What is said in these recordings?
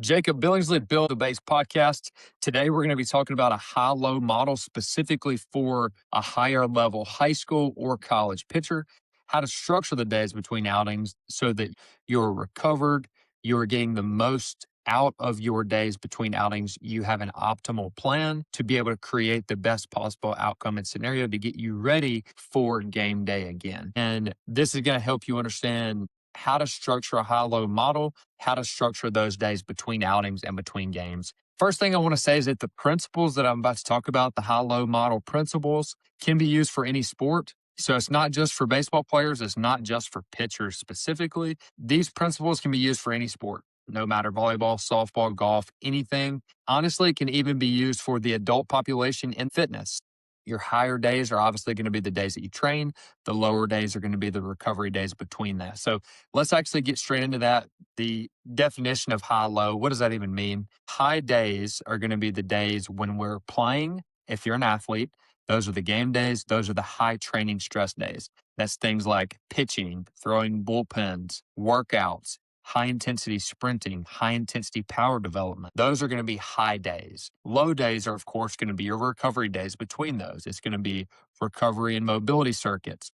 Jacob Billingsley, Build a Base podcast. Today, we're going to be talking about a high-low model specifically for a higher level high school or college pitcher, how to structure the days between outings so that you're recovered, you're getting the most out of your days between outings. You have an optimal plan to be able to create the best possible outcome and scenario to get you ready for game day again. And this is going to help you understand how to structure a high-low model, how to structure those days between outings and between games. First thing I want to say is that the principles that I'm about to talk about, the high-low model principles, can be used for any sport. So it's not just for baseball players. It's not just for pitchers specifically. These principles can be used for any sport, no matter volleyball, softball, golf, anything. Honestly, it can even be used for the adult population in fitness. Your higher days are obviously going to be the days that you train. The lower days are going to be the recovery days between that. So let's actually get straight into that. The definition of high low, what does that even mean? High days are going to be the days when we're playing. If you're an athlete, those are the game days. Those are the high training stress days. That's things like pitching, throwing bullpens, workouts, high intensity sprinting, high intensity power development. Those are going to be high days. Low days are, of course, going to be your recovery days between those. It's going to be recovery and mobility circuits,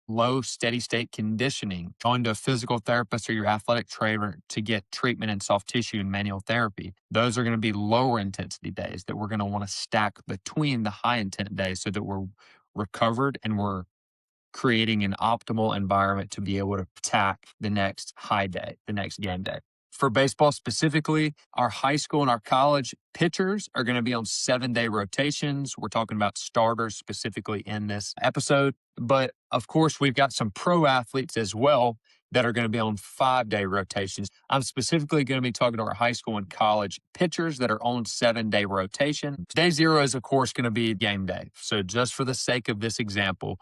low steady state conditioning, going to a physical therapist or your athletic trainer to get treatment in soft tissue and manual therapy. Those are going to be lower intensity days that we're going to want to stack between the high intent days so that we're recovered and we're creating an optimal environment to be able to attack the next high day, the next game day. For baseball specifically, our high school and our college pitchers are going to be on 7-day rotations. We're talking about starters specifically in this episode. But of course, we've got some pro athletes as well that are going to be on 5-day rotations. I'm specifically going to be talking to our high school and college pitchers that are on 7-day rotation. Day zero is, of course, going to be game day. So just for the sake of this example,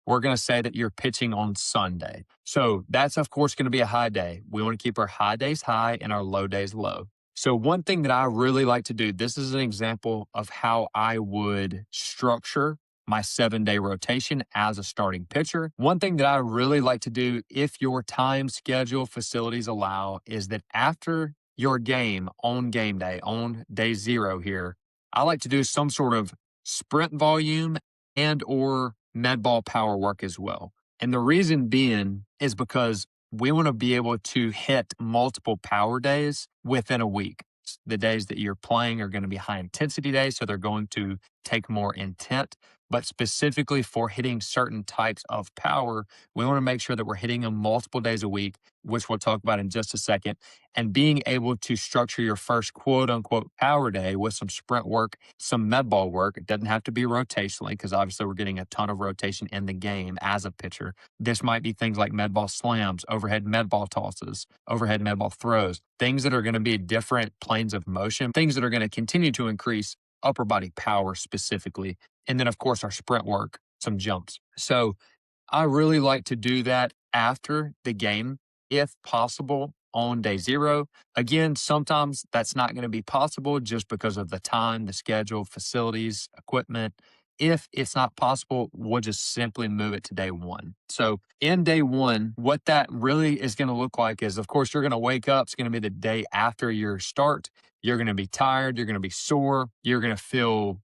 we're going to say that you're pitching on Sunday. So that's, of course, going to be a high day. We want to keep our high days high and our low days low. So one thing that I really like to do, this is an example of how I would structure my 7-day rotation as a starting pitcher. One thing that I really like to do, if your time schedule facilities allow, is that after your game on game day, on day zero here, I like to do some sort of sprint volume and or med ball power work as well. And the reason being is because we want to be able to hit multiple power days within a week. The days that you're playing are going to be high intensity days, so they're going to take more intent. But specifically for hitting certain types of power, we want to make sure that we're hitting them multiple days a week, which we'll talk about in just a second, and being able to structure your first quote unquote power day with some sprint work, some med ball work. It doesn't have to be rotationally because obviously we're getting a ton of rotation in the game as a pitcher. This might be things like med ball slams, overhead med ball tosses, overhead med ball throws, things that are going to be different planes of motion, things that are going to continue to increase upper body power specifically. And then, of course, our sprint work, some jumps. So I really like to do that after the game, if possible, on day zero. Again, sometimes that's not going to be possible just because of the time, the schedule, facilities, equipment. If it's not possible, we'll just simply move it to day one. So in day one, what that really is going to look like is, of course, you're going to wake up. It's going to be the day after your start. You're going to be tired. You're going to be sore. You're going to feel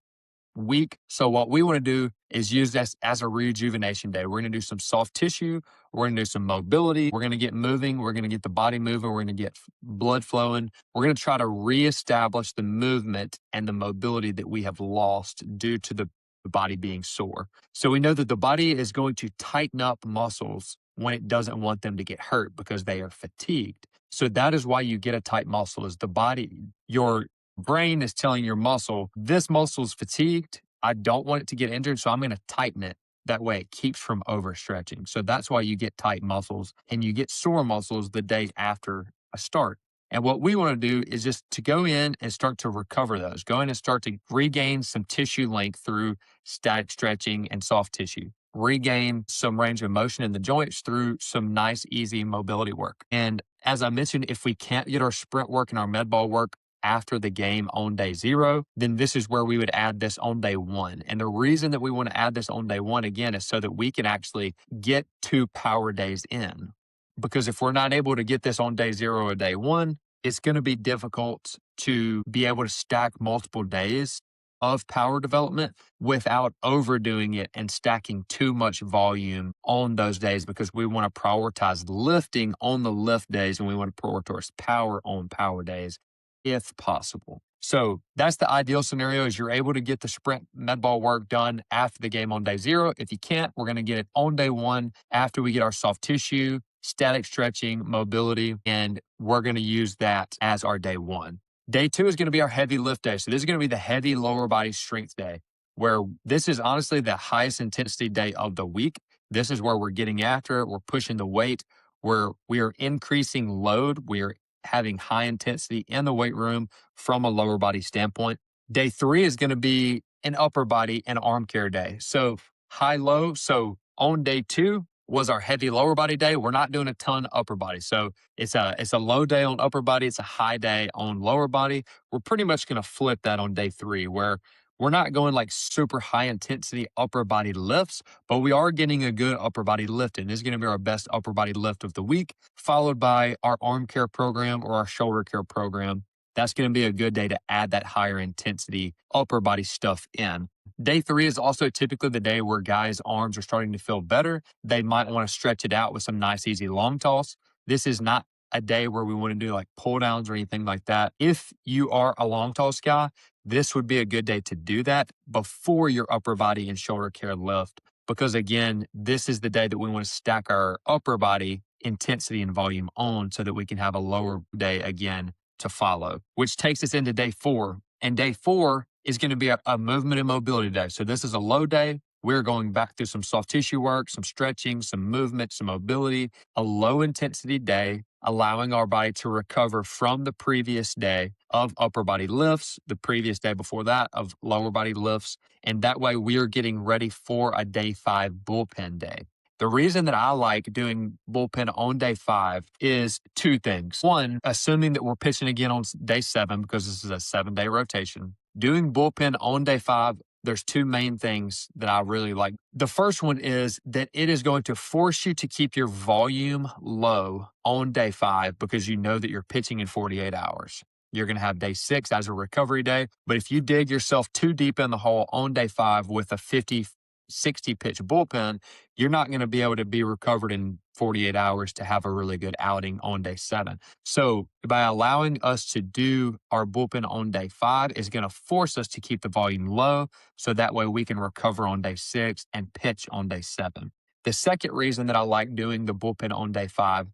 weak. So what we want to do is use this as a rejuvenation day. We're going to do some soft tissue. We're going to do some mobility. We're going to get moving. We're going to get the body moving. We're going to get blood flowing. We're going to try to reestablish the movement and the mobility that we have lost due to the body being sore. So we know that the body is going to tighten up muscles when it doesn't want them to get hurt because they are fatigued. So that is why you get a tight muscle, is the body, your brain is telling your muscle, this muscle is fatigued. I don't want it to get injured, so I'm going to tighten it. That way it keeps from overstretching. So that's why you get tight muscles and you get sore muscles the day after a start. And what we want to do is just to go in and start to recover those, go in and start to regain some tissue length through static stretching and soft tissue, regain some range of motion in the joints through some nice, easy mobility work. And as I mentioned, if we can't get our sprint work and our med ball work after the game on day zero, then this is where we would add this on day one. And the reason that we want to add this on day one, again, is so that we can actually get 2 power days in. Because if we're not able to get this on day zero or day one, it's going to be difficult to be able to stack multiple days of power development without overdoing it and stacking too much volume on those days, because we want to prioritize lifting on the lift days and we want to prioritize power on power days if possible. So that's the ideal scenario, is you're able to get the sprint med ball work done after the game on day 0. If you can't, we're going to get it on day 1 after we get our soft tissue, static stretching, mobility, and we're going to use that as our day 1. Day 2 is going to be our heavy lift day. So this is going to be the heavy lower body strength day, where this is honestly the highest intensity day of the week. This is where we're getting after it. We're pushing the weight, where we are increasing load. We are having high intensity in the weight room from a lower body standpoint. Day 3 is going to be an upper body and arm care day. So high low. So on day 2 was our heavy lower body day. We're not doing a ton upper body. So it's a low day on upper body. It's a high day on lower body. We're pretty much going to flip that on day 3, where we're not going like super high intensity upper body lifts, but we are getting a good upper body lift. And this is going to be our best upper body lift of the week, followed by our arm care program or our shoulder care program. That's going to be a good day to add that higher intensity upper body stuff in. Day 3 is also typically the day where guys' arms are starting to feel better. They might want to stretch it out with some nice, easy long toss. This is not a day where we want to do like pull downs or anything like that. If you are a long toss guy, this would be a good day to do that before your upper body and shoulder care lift. Because again, this is the day that we want to stack our upper body intensity and volume on so that we can have a lower day again to follow, which takes us into day 4. And day 4 is going to be a movement and mobility day. So this is a low day. We're going back through some soft tissue work, some stretching, some movement, some mobility, a low intensity day, allowing our body to recover from the previous day of upper body lifts, the previous day before that of lower body lifts. And that way we are getting ready for a day 5 bullpen day. The reason that I like doing bullpen on day 5 is 2 things. One, assuming that we're pitching again on day 7, because this is a 7-day rotation. Doing bullpen on day 5, there's 2 main things that I really like. The first one is that it is going to force you to keep your volume low on day 5 because you know that you're pitching in 48 hours. You're going to have day 6 as a recovery day. But if you dig yourself too deep in the hole on day 5 with a 50, 60 pitch bullpen, you're not going to be able to be recovered in 48 hours to have a really good outing on day 7. So by allowing us to do our bullpen on day 5 is going to force us to keep the volume low. So that way we can recover on day 6 and pitch on day 7. The second reason that I like doing the bullpen on day 5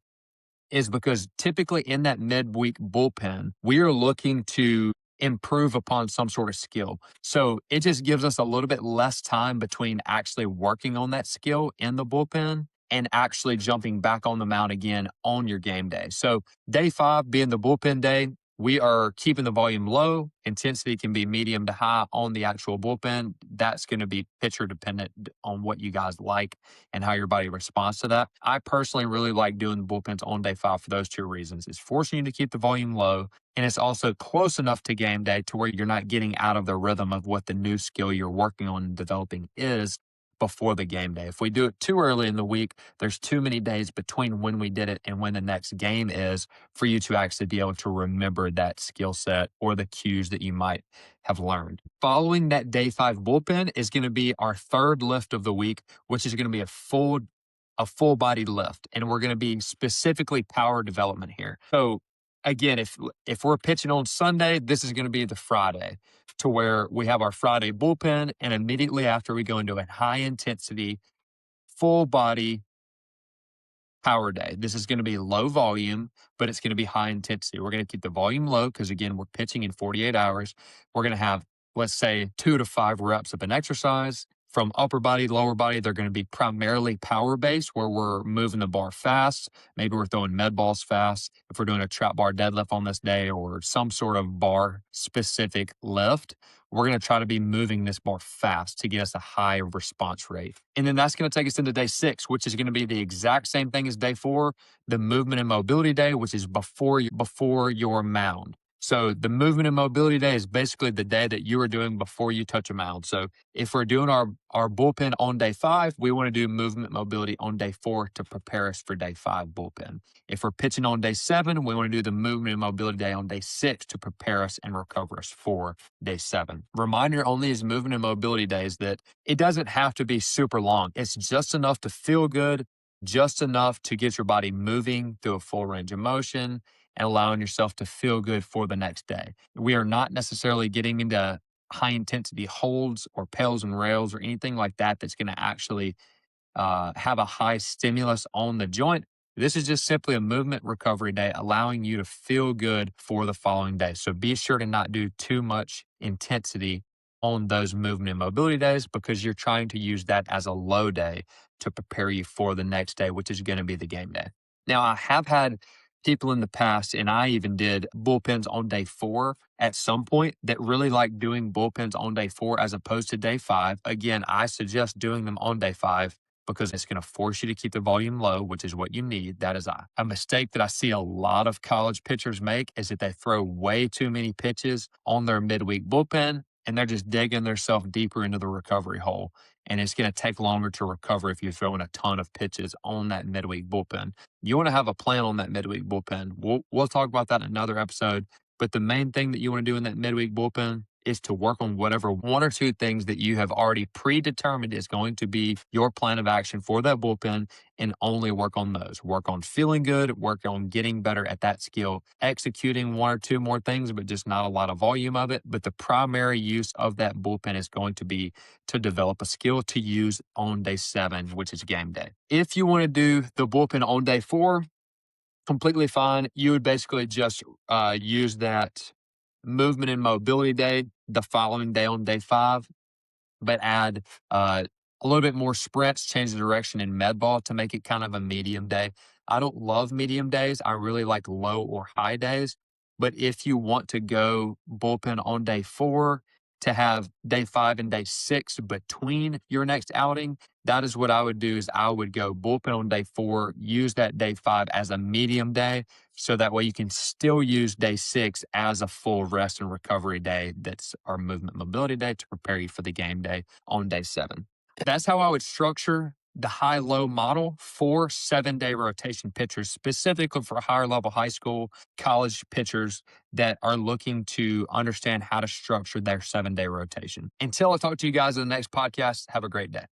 is because typically in that midweek bullpen, we are looking to improve upon some sort of skill. So it just gives us a little bit less time between actually working on that skill in the bullpen and actually jumping back on the mound again on your game day. So day 5 being the bullpen day, we are keeping the volume low. Intensity can be medium to high on the actual bullpen. That's going to be pitcher dependent on what you guys like and how your body responds to that. I personally really like doing the bullpens on day 5 for those 2 reasons. It's forcing you to keep the volume low, and it's also close enough to game day to where you're not getting out of the rhythm of what the new skill you're working on and developing is before the game day. If we do it too early in the week, there's too many days between when we did it and when the next game is for you to actually be able to remember that skill set or the cues that you might have learned. Following that day 5 bullpen is going to be our 3rd lift of the week, which is going to be a full body lift. And we're going to be specifically power development here. So again, if we're pitching on Sunday, this is going to be the Friday, to where we have our Friday bullpen, and immediately after we go into a high intensity, full body power day. This is going to be low volume, but it's going to be high intensity. We're going to keep the volume low because, again, we're pitching in 48 hours. We're going to have, let's say, 2 to 5 reps of an exercise. From upper body, lower body, they're going to be primarily power based, where we're moving the bar fast. Maybe we're throwing med balls fast. If we're doing a trap bar deadlift on this day or some sort of bar specific lift, we're going to try to be moving this bar fast to get us a high response rate. And then that's going to take us into day 6, which is going to be the exact same thing as day 4, the movement and mobility day, which is before your mound. So the movement and mobility day is basically the day that you are doing before you touch a mound. So if we're doing our bullpen on day 5, we want to do movement mobility on day 4 to prepare us for day 5 bullpen. If we're pitching on day 7, we want to do the movement and mobility day on day 6 to prepare us and recover us for day 7. Reminder on these movement and mobility days that it doesn't have to be super long. It's just enough to feel good, just enough to get your body moving through a full range of motion and allowing yourself to feel good for the next day. We are not necessarily getting into high intensity holds or pails and rails or anything like that that's going to actually have a high stimulus on the joint. This is just simply a movement recovery day, allowing you to feel good for the following day. So be sure to not do too much intensity on those movement and mobility days because you're trying to use that as a low day to prepare you for the next day, which is going to be the game day. Now, I have had people in the past, and I even did bullpens on day 4 at some point that really like doing bullpens on day 4 as opposed to day 5. Again, I suggest doing them on day 5 because it's going to force you to keep the volume low, which is what you need. That is a mistake that I see a lot of college pitchers make is that they throw way too many pitches on their midweek bullpen and they're just digging themselves deeper into the recovery hole. And it's going to take longer to recover if you're throwing a ton of pitches on that midweek bullpen. You want to have a plan on that midweek bullpen. We'll talk about that in another episode. But the main thing that you want to do in that midweek bullpen is to work on whatever 1 or 2 things that you have already predetermined is going to be your plan of action for that bullpen and only work on those. Work on feeling good, work on getting better at that skill, executing 1 or 2 more things, but just not a lot of volume of it. But the primary use of that bullpen is going to be to develop a skill to use on day 7, which is game day. If you want to do the bullpen on day 4, completely fine. You would basically just use that movement and mobility day the following day on day 5, but add a little bit more sprints, change the direction in med ball to make it kind of a medium day. I don't love medium days. I really like low or high days. But if you want to go bullpen on day 4 to have day 5 and day 6 between your next outing, that is what I would do is I would go bullpen on day 4, use that day 5 as a medium day. So that way you can still use day 6 as a full rest and recovery day. That's our movement mobility day to prepare you for the game day on day 7. That's how I would structure the high-low model for 7-day rotation pitchers, specifically for higher level high school, college pitchers that are looking to understand how to structure their 7-day rotation. Until I talk to you guys in the next podcast, have a great day.